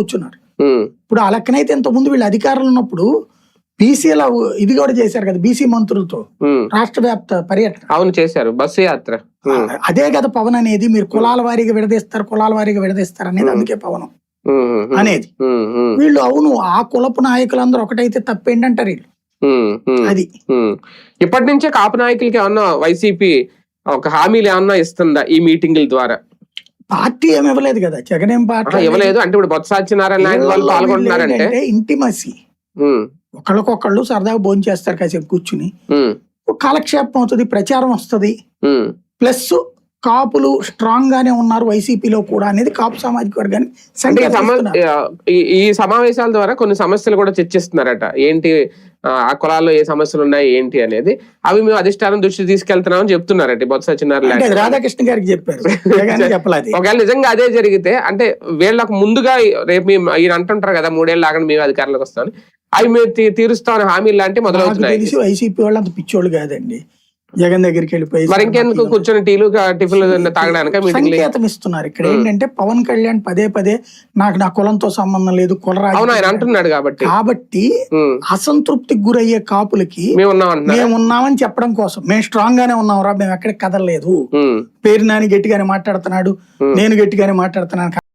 కూర్చున్నారు. ఇప్పుడు ఆ లెక్కనైతే ఇంత ముందు వీళ్ళు అధికారంలో ఉన్నప్పుడు బీసీల ఇది కూడా చేశారు కదా, బీసీ మంత్రులతో రాష్ట్ర వ్యాప్త పర్యటన. అవును చేశారు, బస్సు యాత్ర. అదే కదా పవన్ అనేది, మీరు కులాల వారీగా విడదీస్తారు అనేది, అందుకే పవన్ అనేది. వీళ్ళు అవును ఆ కులపు నాయకులందరూ ఒకటైతే తప్పేంటంటారు వీళ్ళు. అది ఇప్పటి నుంచే కాపు నాయకులకి ఏమన్నా వైసీపీ ఒక హామీలు ఏమన్నా ఇస్తుందా ఈ మీటింగుల ద్వారా? పార్టీ ఏమి ఇవ్వలేదు కదా, జగన్ ఏం పార్టీ ఇవ్వలేదు. అంటే ఇప్పుడు బొత్స సత్యనారాయణ వాళ్ళు పాల్గొంటున్నారంటే ఇంటిమసీ, ఒకళ్ళకొకళ్ళు సరదాగా భోజనం చేస్తారు కాసేపు కూర్చుని, కాలక్షేపం అవుతుంది, ప్రచారం వస్తుంది. ప్లస్ కాపులు స్ట్రాంగ్ గానే ఉన్నారు వైసీపీలో కూడా అనేది కాపు సామాజిక వర్గానికి. ఈ సమావేశాల ద్వారా కొన్ని సమస్యలు కూడా చర్చిస్తున్నారట. ఏంటి ఆ కులాల్లో ఏ సమస్యలు ఉన్నాయి ఏంటి అనేది, అవి మేము అధిష్టానం దృష్టి తీసుకెళ్తున్నామని చెప్తున్నారట బొత్స సత్యనారాయణ. రాధాకృష్ణ గారికి చెప్పారు. ఒకవేళ నిజంగా అదే జరిగితే, అంటే వీళ్ళకు ముందుగా రేపు ఈయన అంటుంటారు కదా 3 ఏళ్ళు ఆగండి మేము అధికారంలోకి వస్తామని, అవి మేము తీరుస్తామని హామీలు లాంటి మొదలవుతున్నాయి. తెలిసి వైసీపీ వాళ్ళు అంత పిచ్చోళ్ళు కాదండి, జగన్ దగ్గరికి వెళ్ళిపోయి మరి ఇంకెందుకు కూర్చొని టీలు టిఫిన్లు తాగడానికి సంకేతం ఇస్తున్నారు. ఇక్కడ ఏంటంటే పవన్ కళ్యాణ్ పదే పదే నాకు నా కులంతో సంబంధం లేదు, కులరాజు అంటున్నాడు కాబట్టి అసంతృప్తికి గురయ్యే కాపులకి మేము ఉన్నామని చెప్పడం కోసం, మేము స్ట్రాంగ్ గానే ఉన్నాం రా, మేము ఎక్కడికి కదలలేదు, పేరు నాని గట్టిగానే మాట్లాడుతున్నాడు, నేను గట్టిగానే మాట్లాడుతున్నాను